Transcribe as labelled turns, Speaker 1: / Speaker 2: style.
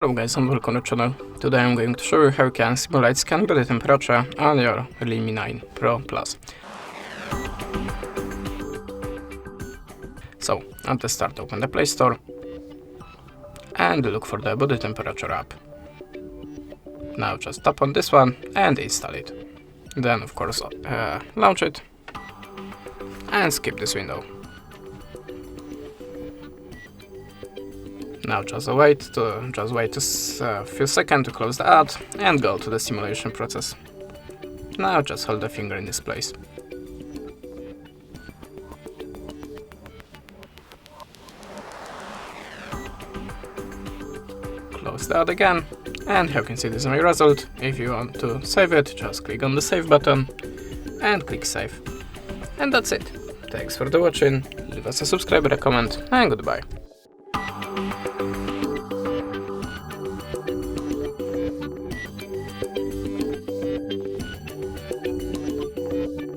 Speaker 1: Hello guys and welcome to the channel. Today I'm going to show you how you can simulate scan body temperature on your REALME 9 Pro Plus. So at the start open the Play Store and look for the body temperature app. Now just tap on this one and install it. Then of course launch it and skip this window. Now just wait a few seconds to close the ad and go to the simulation process. Now just hold the finger in this place. Close the ad again, and here you can see this is my result. If you want to save it, just click on the save button and click save. And that's it. Thanks for the watching, leave us a subscribe, a comment, and goodbye.